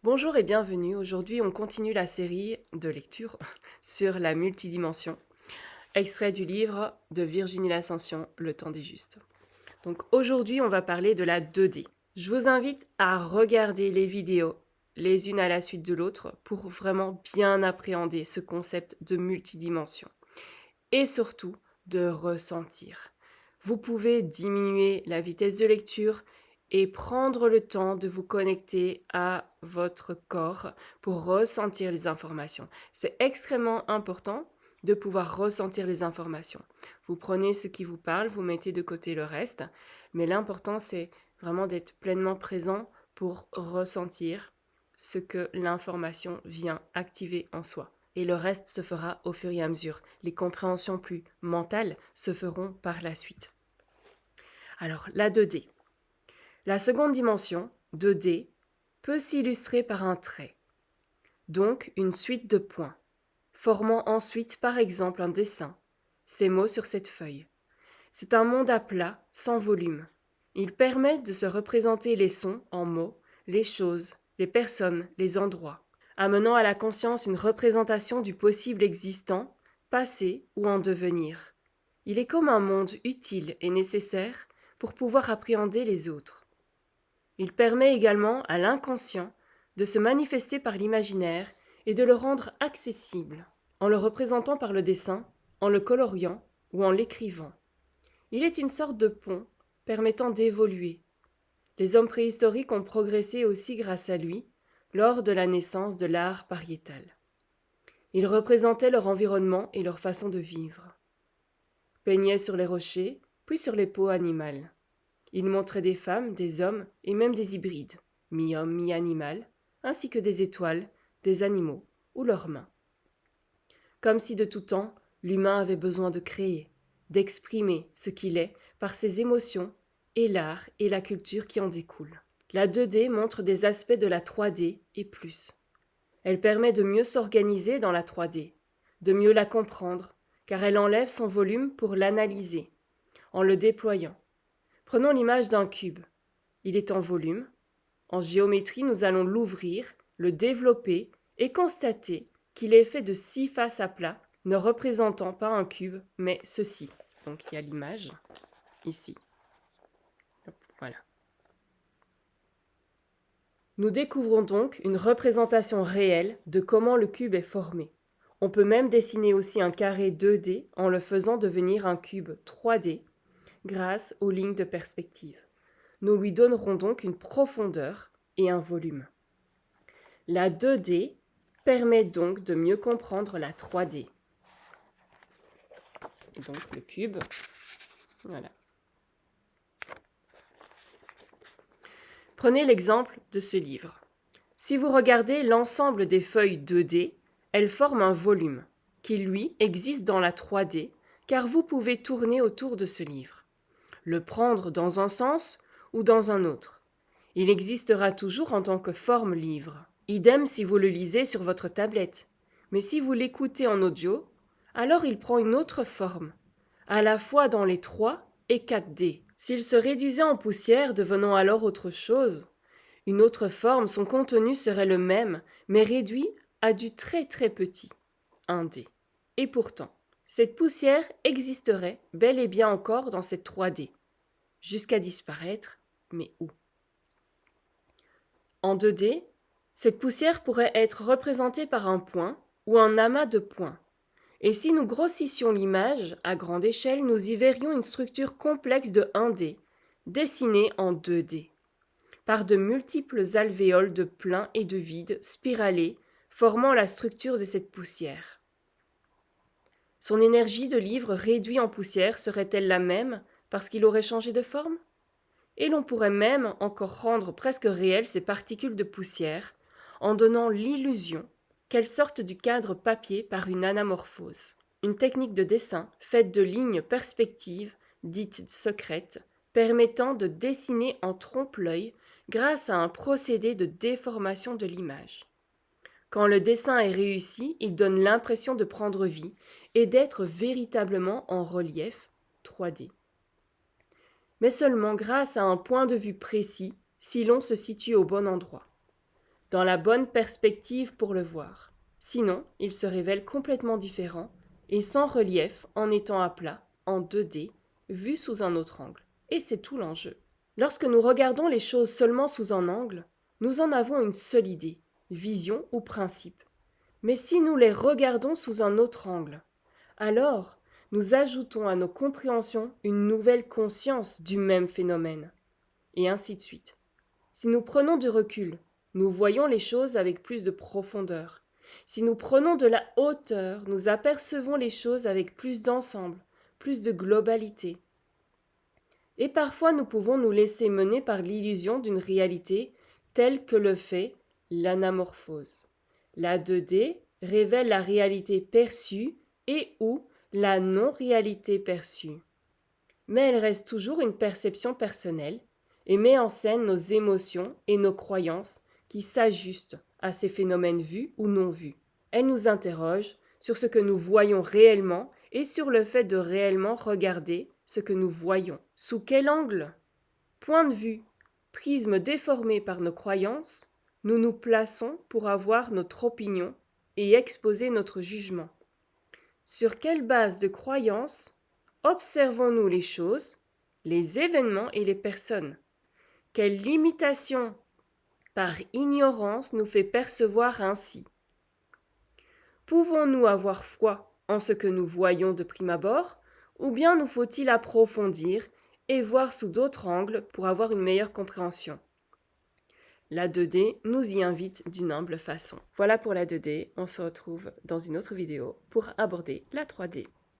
Bonjour et bienvenue. Aujourd'hui, on continue la série de lecture sur la multidimension, extrait du livre de Virginie L'Ascension, Le temps des justes. Donc aujourd'hui, on va parler de la 2D. Je vous invite à regarder les vidéos les unes à la suite de l'autre pour vraiment bien appréhender ce concept de multidimension et surtout de ressentir. Vous pouvez diminuer la vitesse de lecture et prendre le temps de vous connecter à votre corps pour ressentir les informations. C'est extrêmement important de pouvoir ressentir les informations. Vous prenez ce qui vous parle, vous mettez de côté le reste, mais l'important c'est vraiment d'être pleinement présent pour ressentir ce que l'information vient activer en soi. Et le reste se fera au fur et à mesure. Les compréhensions plus mentales se feront par la suite. Alors, la 2D. La seconde dimension, 2D, peut s'illustrer par un trait, donc une suite de points, formant ensuite par exemple un dessin, ces mots sur cette feuille. C'est un monde à plat, sans volume. Il permet de se représenter les sons en mots, les choses, les personnes, les endroits, amenant à la conscience une représentation du possible existant, passé ou en devenir. Il est comme un monde utile et nécessaire pour pouvoir appréhender les autres. Il permet également à l'inconscient de se manifester par l'imaginaire et de le rendre accessible, en le représentant par le dessin, en le coloriant ou en l'écrivant. Il est une sorte de pont permettant d'évoluer. Les hommes préhistoriques ont progressé aussi grâce à lui lors de la naissance de l'art pariétal. Il représentait leur environnement et leur façon de vivre. Peignait sur les rochers, puis sur les peaux animales. Il montrait des femmes, des hommes et même des hybrides, mi-homme, mi-animal, ainsi que des étoiles, des animaux ou leurs mains. Comme si de tout temps, l'humain avait besoin de créer, d'exprimer ce qu'il est par ses émotions et l'art et la culture qui en découlent. La 2D montre des aspects de la 3D et plus. Elle permet de mieux s'organiser dans la 3D, de mieux la comprendre, car elle enlève son volume pour l'analyser, en le déployant. Prenons l'image d'un cube. Il est en volume. En géométrie, nous allons l'ouvrir, le développer et constater qu'il est fait de 6 faces à plat, ne représentant pas un cube, mais ceci. Donc il y a l'image, ici. Hop, voilà. Nous découvrons donc une représentation réelle de comment le cube est formé. On peut même dessiner aussi un carré 2D en le faisant devenir un cube 3D grâce aux lignes de perspective. Nous lui donnerons donc une profondeur et un volume. La 2D permet donc de mieux comprendre la 3D. Et donc le cube, voilà. Prenez l'exemple de ce livre. Si vous regardez l'ensemble des feuilles 2D, elles forment un volume qui, lui, existe dans la 3D, car vous pouvez tourner autour de ce livre, le prendre dans un sens ou dans un autre. Il existera toujours en tant que forme livre. Idem si vous le lisez sur votre tablette. Mais si vous l'écoutez en audio, alors il prend une autre forme, à la fois dans les 3 et 4D. S'il se réduisait en poussière, devenant alors autre chose, une autre forme, son contenu serait le même, mais réduit à du très très petit, 1D. Et pourtant, cette poussière existerait bel et bien encore dans cette 3D, jusqu'à disparaître, mais où ? En 2D, cette poussière pourrait être représentée par un point ou un amas de points. Et si nous grossissions l'image à grande échelle, nous y verrions une structure complexe de 1D, dessinée en 2D, par de multiples alvéoles de plein et de vide spiralés, formant la structure de cette poussière. Son énergie de livre réduit en poussière serait-elle la même parce qu'il aurait changé de forme ? Et l'on pourrait même encore rendre presque réelles ces particules de poussière en donnant l'illusion qu'elles sortent du cadre papier par une anamorphose, une technique de dessin faite de lignes perspectives dites secrètes, permettant de dessiner en trompe-l'œil grâce à un procédé de déformation de l'image. Quand le dessin est réussi, il donne l'impression de prendre vie et d'être véritablement en relief 3D. Mais seulement grâce à un point de vue précis si l'on se situe au bon endroit. dans la bonne perspective pour le voir. Sinon, il se révèle complètement différent et sans relief en étant à plat, en 2D, vu sous un autre angle. Et c'est tout l'enjeu. Lorsque nous regardons les choses seulement sous un angle, nous en avons une seule idée, vision ou principe. Mais si nous les regardons sous un autre angle, alors nous ajoutons à nos compréhensions une nouvelle conscience du même phénomène. Et ainsi de suite. Si nous prenons du recul, nous voyons les choses avec plus de profondeur. Si nous prenons de la hauteur, nous apercevons les choses avec plus d'ensemble, plus de globalité. Et parfois nous pouvons nous laisser mener par l'illusion d'une réalité telle que le fait l'anamorphose. La 2D révèle la réalité perçue et ou la non-réalité perçue. Mais elle reste toujours une perception personnelle et met en scène nos émotions et nos croyances qui s'ajustent à ces phénomènes vus ou non vus. Elle nous interroge sur ce que nous voyons réellement et sur le fait de réellement regarder ce que nous voyons. Sous quel angle? Point de vue, prisme déformé par nos croyances, nous nous plaçons pour avoir notre opinion et exposer notre jugement. Sur quelle base de croyances observons-nous les choses, les événements et les personnes? Quelle limitation par ignorance nous fait percevoir ainsi? Pouvons-nous avoir foi en ce que nous voyons de prime abord, ou bien nous faut-il approfondir et voir sous d'autres angles pour avoir une meilleure compréhension? La 2D nous y invite d'une humble façon. Voilà pour la 2D, on se retrouve dans une autre vidéo pour aborder la 3D.